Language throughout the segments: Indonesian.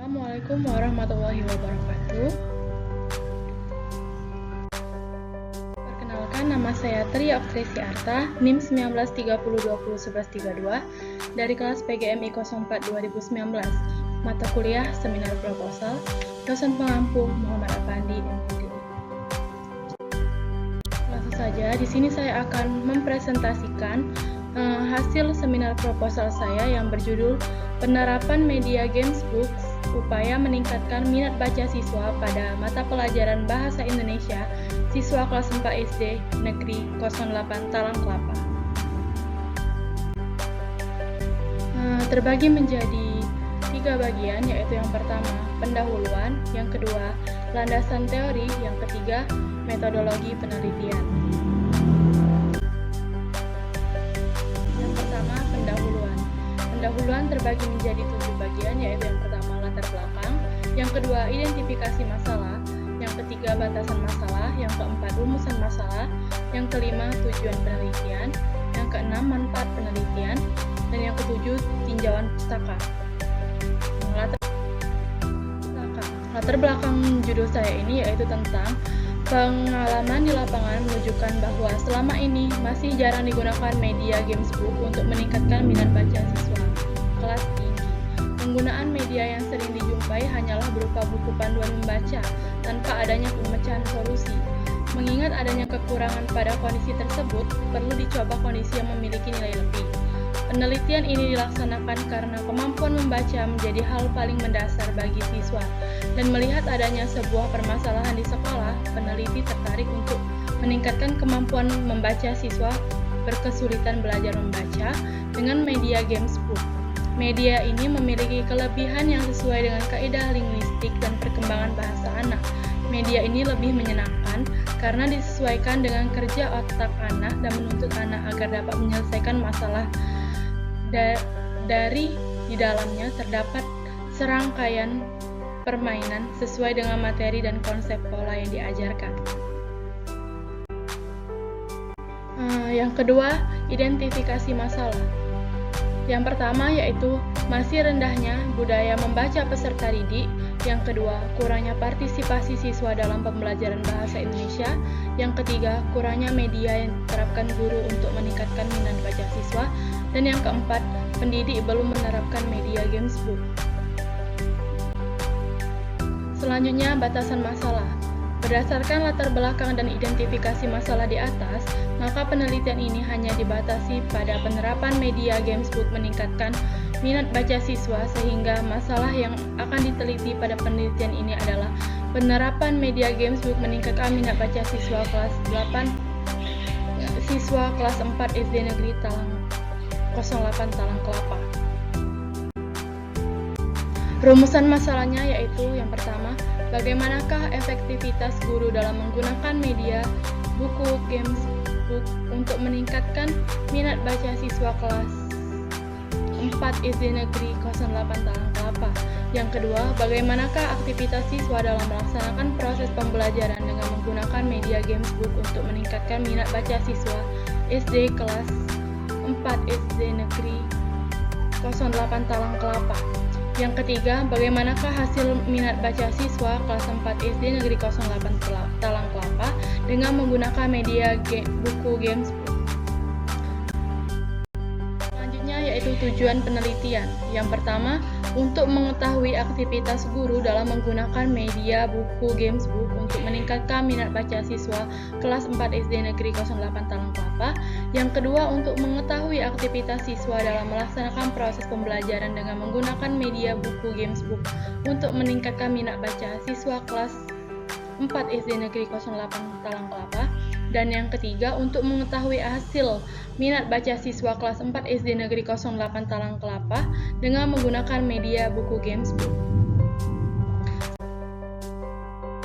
Assalamualaikum warahmatullahi wabarakatuh. Perkenalkan, nama saya Tri Oktrisi Arta, NIM 1930201132 dari kelas PGMI 04 2019, mata kuliah Seminar Proposal, dosen pengampu Muhammad Afandi MPD. Langsung saja, di sini saya akan mempresentasikan hasil seminar proposal saya yang berjudul Penerapan Media Games Books, Upaya Meningkatkan Minat Baca Siswa pada Mata Pelajaran Bahasa Indonesia Siswa Kelas 4 SD Negeri 08 Talang Kelapa. Terbagi menjadi 3 bagian, yaitu yang pertama pendahuluan, yang kedua landasan teori, yang ketiga metodologi penelitian. Pendahuluan terbagi menjadi 7 bagian, yaitu yang pertama latar belakang, yang kedua identifikasi masalah, yang ketiga batasan masalah, yang keempat rumusan masalah, yang kelima tujuan penelitian, yang keenam manfaat penelitian, dan yang ketujuh tinjauan pustaka. Latar belakang judul saya ini yaitu tentang pengalaman di lapangan menunjukkan bahwa selama ini masih jarang digunakan media games book untuk meningkatkan minat baca siswa kelas tinggi. Penggunaan media yang sering dijumpai hanyalah berupa buku panduan membaca tanpa adanya pemecahan solusi. Mengingat adanya kekurangan pada kondisi tersebut, perlu dicoba kondisi yang memiliki nilai lebih. Penelitian ini dilaksanakan karena kemampuan membaca menjadi hal paling mendasar bagi siswa, dan melihat adanya sebuah permasalahan di sekolah, peneliti tertarik untuk meningkatkan kemampuan membaca siswa berkesulitan belajar membaca dengan media games book. Media ini memiliki kelebihan yang sesuai dengan kaidah linguistik dan perkembangan bahasa anak. Media ini lebih menyenangkan karena disesuaikan dengan kerja otak anak dan menuntut anak agar dapat menyelesaikan masalah. Dari di dalamnya terdapat serangkaian permainan sesuai dengan materi dan konsep pola yang diajarkan. Yang kedua, identifikasi masalah. Yang pertama yaitu masih rendahnya budaya membaca peserta didik. Yang kedua, kurangnya partisipasi siswa dalam pembelajaran bahasa Indonesia. Yang ketiga, kurangnya media yang diterapkan guru untuk meningkatkan minat baca siswa. Dan yang keempat, pendidik belum menerapkan media games book. Selanjutnya, batasan masalah. Berdasarkan latar belakang dan identifikasi masalah di atas, maka penelitian ini hanya dibatasi pada penerapan media games book meningkatkan minat baca siswa, sehingga masalah yang akan diteliti pada penelitian ini adalah penerapan media games book meningkatkan minat baca siswa kelas 8 siswa kelas 4 SD Negeri 08 Talang Kelapa. Rumusan masalahnya yaitu yang pertama, bagaimanakah efektivitas guru dalam menggunakan media buku games book untuk meningkatkan minat baca siswa kelas 4 SD Negeri 08 Talang Kelapa. Yang kedua, bagaimanakah aktivitas siswa dalam melaksanakan proses pembelajaran dengan menggunakan media games book untuk meningkatkan minat baca siswa SD kelas 4 SD Negeri 08 Talang Kelapa. Yang ketiga, bagaimanakah hasil minat baca siswa kelas 4 SD Negeri 08 Talang Kelapa dengan menggunakan media buku games book. Selanjutnya yaitu tujuan penelitian. Yang pertama, untuk mengetahui aktivitas guru dalam menggunakan media buku games book untuk meningkatkan minat baca siswa kelas 4 SD Negeri 08 Talang Kelapa. Yang kedua, untuk mengetahui aktivitas siswa dalam melaksanakan proses pembelajaran dengan menggunakan media buku games book untuk meningkatkan minat baca siswa kelas 4 SD Negeri 08 Talang Kelapa. Dan yang ketiga, untuk mengetahui hasil minat baca siswa kelas 4 SD Negeri 08 Talang Kelapa dengan menggunakan media buku games book.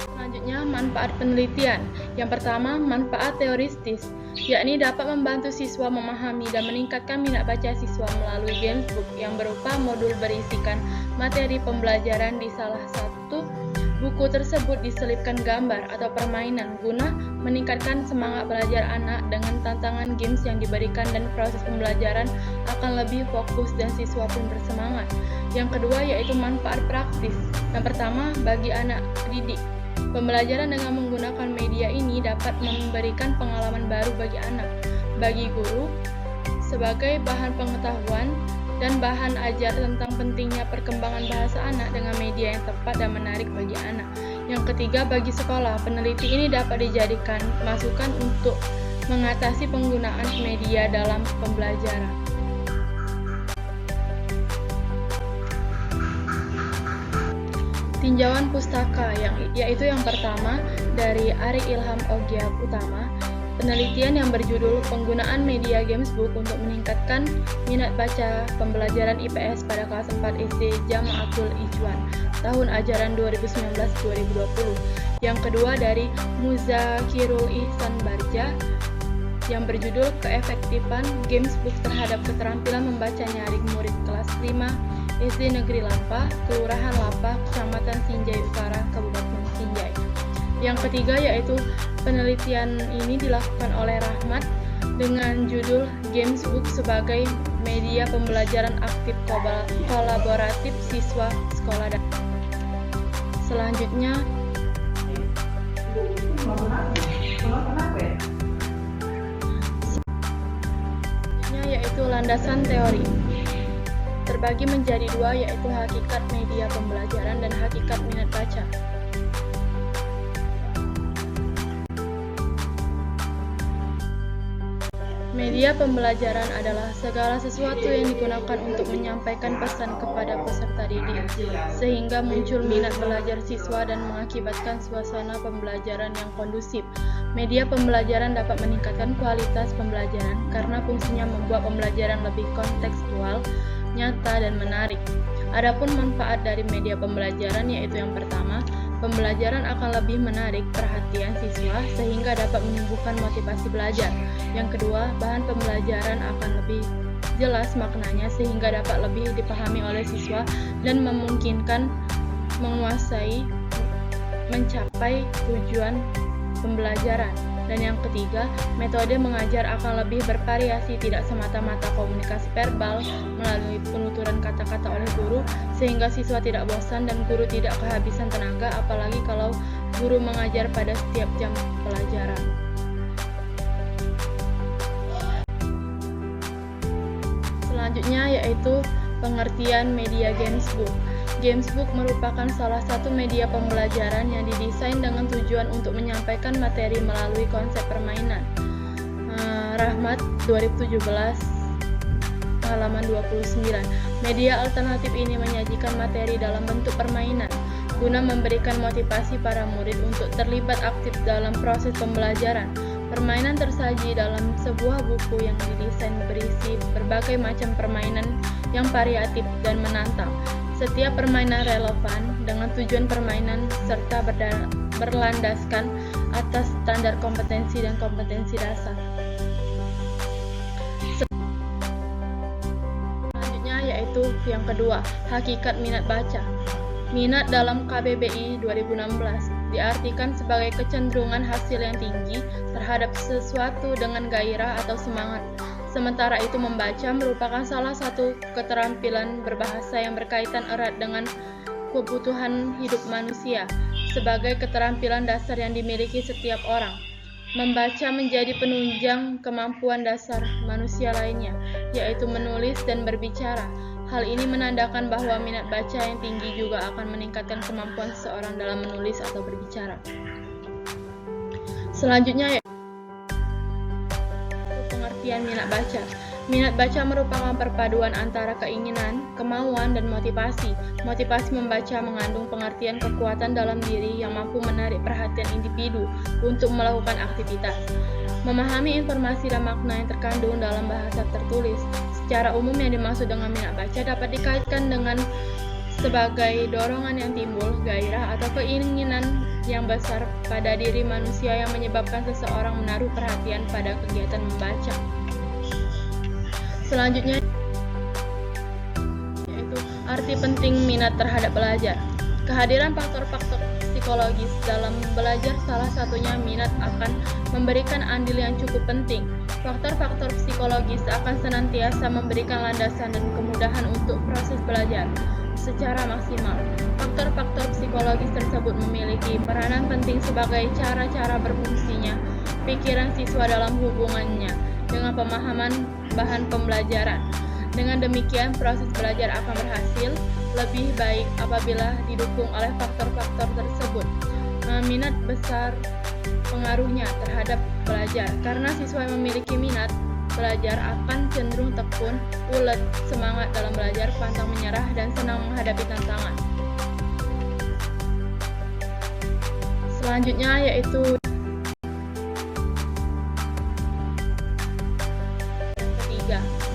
Selanjutnya, manfaat penelitian. Yang pertama, manfaat teoristis, yakni dapat membantu siswa memahami dan meningkatkan minat baca siswa melalui games book yang berupa modul berisikan materi pembelajaran di salah satu tertentu, buku tersebut diselipkan gambar atau permainan guna meningkatkan semangat belajar anak dengan tantangan games yang diberikan, dan proses pembelajaran akan lebih fokus dan siswa pun bersemangat. Yang kedua yaitu manfaat praktis. Yang pertama, bagi anak didik, pembelajaran dengan menggunakan media ini dapat memberikan pengalaman baru bagi anak, bagi guru, sebagai bahan pengetahuan dan bahan ajar tentang pentingnya perkembangan bahasa anak dengan media yang tepat dan menarik bagi anak. Yang ketiga, bagi sekolah, peneliti ini dapat dijadikan masukan untuk mengatasi penggunaan media dalam pembelajaran. Tinjauan pustaka, yaitu yang pertama dari Ari Ilham Ogia Utama, penelitian yang berjudul Penggunaan Media Gamesbook untuk Meningkatkan Minat Baca Pembelajaran IPS pada kelas 4 SD Jamaatul Ikhwan, tahun ajaran 2019-2020. Yang kedua dari Muzakirul Ihsan Barja, yang berjudul Keefektifan Gamesbook terhadap keterampilan membaca nyaring murid kelas 5 SD Negeri Lampa, Kelurahan Lampa, Kecamatan Sinjai Utara, Kabupaten Sinjai. Yang ketiga yaitu penelitian ini dilakukan oleh Rahmat dengan judul Gamesbook sebagai media pembelajaran aktif kolaboratif siswa sekolah. Selanjutnya yaitu landasan teori. Terbagi menjadi dua, yaitu hakikat media pembelajaran dan hakikat minat baca. Media pembelajaran adalah segala sesuatu yang digunakan untuk menyampaikan pesan kepada peserta didik, sehingga muncul minat belajar siswa dan mengakibatkan suasana pembelajaran yang kondusif. Media pembelajaran dapat meningkatkan kualitas pembelajaran karena fungsinya membuat pembelajaran lebih kontekstual, nyata, dan menarik. Adapun manfaat dari media pembelajaran yaitu yang pertama, pembelajaran akan lebih menarik perhatian siswa sehingga dapat menumbuhkan motivasi belajar. Yang kedua, bahan pembelajaran akan lebih jelas maknanya sehingga dapat lebih dipahami oleh siswa dan memungkinkan menguasai mencapai tujuan pembelajaran. Dan yang ketiga, metode mengajar akan lebih bervariasi, tidak semata-mata komunikasi verbal melalui penuturan kata-kata oleh guru, sehingga siswa tidak bosan dan guru tidak kehabisan tenaga, apalagi kalau guru mengajar pada setiap jam pelajaran. Selanjutnya yaitu pengertian media Gamesbook. Gamesbook merupakan salah satu media pembelajaran yang didesain dengan tujuan untuk menyampaikan materi melalui konsep permainan. Rahmat 2017 halaman 29. Media alternatif ini menyajikan materi dalam bentuk permainan guna memberikan motivasi para murid untuk terlibat aktif dalam proses pembelajaran. Permainan tersaji dalam sebuah buku yang didesain berisi berbagai macam permainan yang variatif dan menantang. Setiap permainan relevan dengan tujuan permainan serta berlandaskan atas standar kompetensi dan kompetensi dasar. Selanjutnya yaitu yang kedua, hakikat minat baca. Minat dalam KBBI 2016 diartikan sebagai kecenderungan hasil yang tinggi terhadap sesuatu dengan gairah atau semangat. Sementara itu membaca merupakan salah satu keterampilan berbahasa yang berkaitan erat dengan kebutuhan hidup manusia, sebagai keterampilan dasar yang dimiliki setiap orang. Membaca menjadi penunjang kemampuan dasar manusia lainnya, yaitu menulis dan berbicara. Hal ini menandakan bahwa minat baca yang tinggi juga akan meningkatkan kemampuan seseorang dalam menulis atau berbicara. Selanjutnya pengertian minat baca. Minat baca merupakan perpaduan antara keinginan, kemauan, dan motivasi. Motivasi membaca mengandung pengertian kekuatan dalam diri yang mampu menarik perhatian individu untuk melakukan aktivitas. Memahami informasi dan makna yang terkandung dalam bahasa tertulis. Secara umum yang dimaksud dengan minat baca dapat dikaitkan dengan sebagai dorongan yang timbul, gairah atau keinginan yang besar pada diri manusia yang menyebabkan seseorang menaruh perhatian pada kegiatan membaca. Selanjutnya yaitu arti penting minat terhadap belajar. Kehadiran faktor-faktor psikologis dalam belajar salah satunya minat akan memberikan andil yang cukup penting. Faktor-faktor psikologis akan senantiasa memberikan landasan dan kemudahan untuk proses belajar secara maksimal. Faktor-faktor psikologis tersebut memiliki peranan penting sebagai cara-cara berfungsinya pikiran siswa dalam hubungannya dengan pemahaman bahan pembelajaran. Dengan demikian, proses belajar akan berhasil lebih baik apabila didukung oleh faktor-faktor tersebut. Minat besar pengaruhnya terhadap belajar, karena siswa yang memiliki minat belajar akan cenderung tekun, ulet, semangat dalam belajar, pantang menyerah, dan senang menghadapi tantangan. Selanjutnya yaitu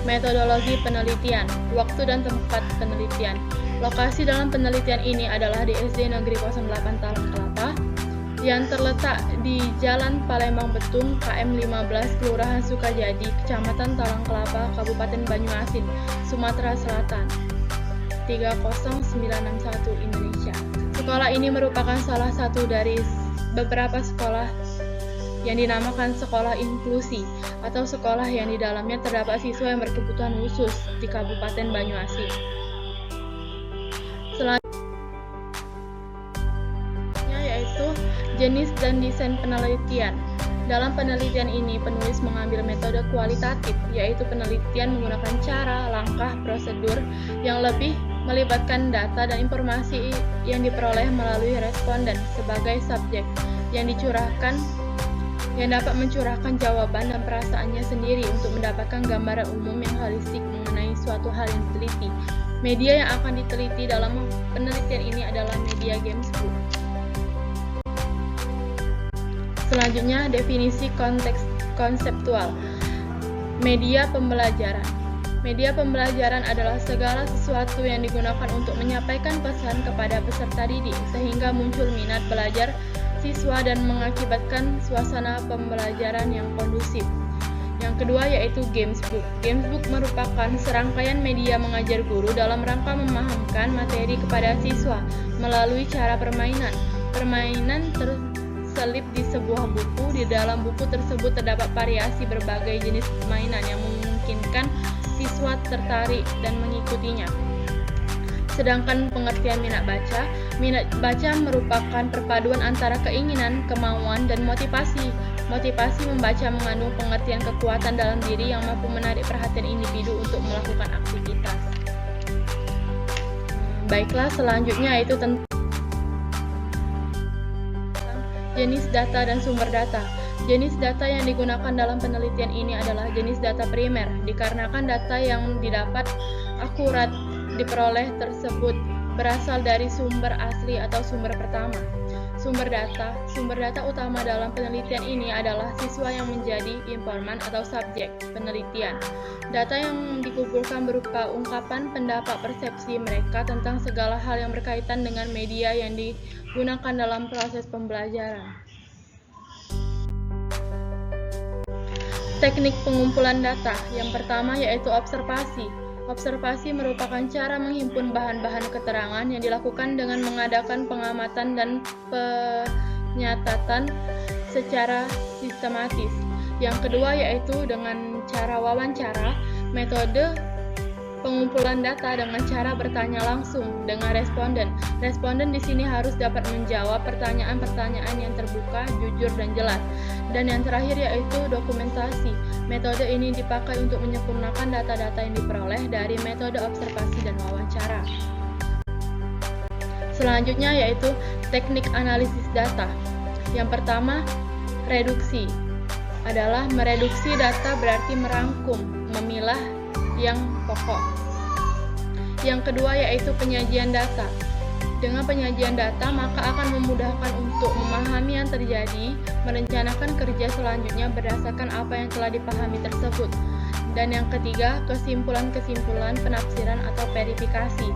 metodologi penelitian, waktu dan tempat penelitian. Lokasi dalam penelitian ini adalah di SD Negeri 08 Talang Kelapa yang terletak di Jalan Palembang Betung, KM 15, Kelurahan Sukajadi, Kecamatan Talang Kelapa, Kabupaten Banyuasin, Sumatera Selatan 30961 Indonesia. Sekolah ini merupakan salah satu dari beberapa sekolah yang dinamakan sekolah inklusi atau sekolah yang di dalamnya terdapat siswa yang berkebutuhan khusus di Kabupaten Banyuasin. Selanjutnya yaitu jenis dan desain penelitian. Dalam penelitian ini, penulis mengambil metode kualitatif, yaitu penelitian menggunakan cara, langkah, prosedur yang lebih melibatkan data dan informasi yang diperoleh melalui responden sebagai subjek yang dapat mencurahkan jawaban dan perasaannya sendiri untuk mendapatkan gambaran umum yang holistik mengenai suatu hal yang diteliti. Media yang akan diteliti dalam penelitian ini adalah media gamesbook. Selanjutnya, definisi konteks konseptual. Media pembelajaran. Media pembelajaran adalah segala sesuatu yang digunakan untuk menyampaikan pesan kepada peserta didik sehingga muncul minat belajar siswa dan mengakibatkan suasana pembelajaran yang kondusif. Yang kedua yaitu gamesbook. Gamesbook merupakan serangkaian media mengajar guru dalam rangka memahamkan materi kepada siswa melalui cara permainan. Permainan terselip di sebuah buku. Di dalam buku tersebut terdapat variasi berbagai jenis permainan yang memungkinkan siswa tertarik dan mengikutinya. Sedangkan pengertian minat baca merupakan perpaduan antara keinginan, kemauan, dan motivasi. Motivasi membaca mengandung pengertian kekuatan dalam diri yang mampu menarik perhatian individu untuk melakukan aktivitas. Baiklah, selanjutnya yaitu tentang jenis data dan sumber data. Jenis data yang digunakan dalam penelitian ini adalah jenis data primer, dikarenakan data yang didapat akurat diperoleh tersebut berasal dari sumber asli atau sumber pertama. Sumber data utama dalam penelitian ini adalah siswa yang menjadi informan atau subjek penelitian. Data yang dikumpulkan berupa ungkapan, pendapat, persepsi mereka tentang segala hal yang berkaitan dengan media yang digunakan dalam proses pembelajaran. Teknik pengumpulan data. Yang pertama yaitu observasi. Observasi merupakan cara menghimpun bahan-bahan keterangan yang dilakukan dengan mengadakan pengamatan dan penyatatan secara sistematis. Yang kedua yaitu dengan cara wawancara, metode pengumpulan data dengan cara bertanya langsung dengan responden. Responden di sini harus dapat menjawab pertanyaan-pertanyaan yang terbuka, jujur, dan jelas. Dan yang terakhir yaitu dokumentasi. Metode ini dipakai untuk menyempurnakan data-data yang diperoleh dari metode observasi dan wawancara. Selanjutnya yaitu teknik analisis data. Yang pertama, reduksi. Adalah mereduksi data berarti merangkum, memilah yang pokok. Yang kedua yaitu penyajian data. Dengan penyajian data maka akan memudahkan untuk memahami yang terjadi, merencanakan kerja selanjutnya berdasarkan apa yang telah dipahami tersebut. Dan yang ketiga, kesimpulan-kesimpulan penafsiran atau verifikasi,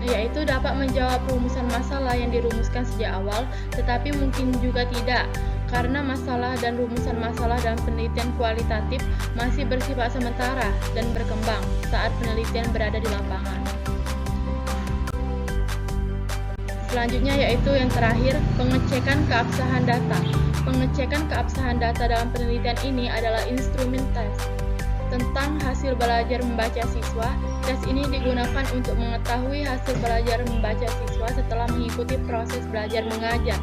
yaitu dapat menjawab rumusan masalah yang dirumuskan sejak awal, tetapi mungkin juga tidak, karena masalah dan rumusan masalah dalam penelitian kualitatif masih bersifat sementara dan berkembang saat penelitian berada di lapangan. Selanjutnya yaitu yang terakhir, pengecekan keabsahan data. Pengecekan keabsahan data dalam penelitian ini adalah instrumen tes tentang hasil belajar membaca siswa. Tes ini digunakan untuk mengetahui hasil belajar membaca siswa setelah mengikuti proses belajar mengajar.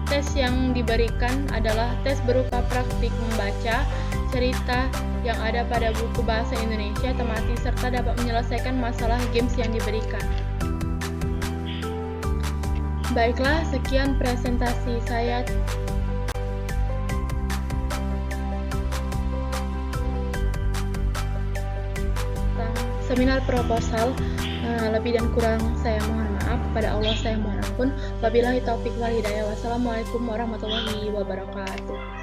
Tes yang diberikan adalah tes berupa praktik membaca cerita yang ada pada buku bahasa Indonesia tematis serta dapat menyelesaikan masalah games yang diberikan. Baiklah, sekian presentasi saya tentang seminar proposal. Lebih dan kurang saya mohon maaf. Pada Allah saya mohon ampun. Wabillahi taufik wal hidayah. Wassalamualaikum warahmatullahi wabarakatuh.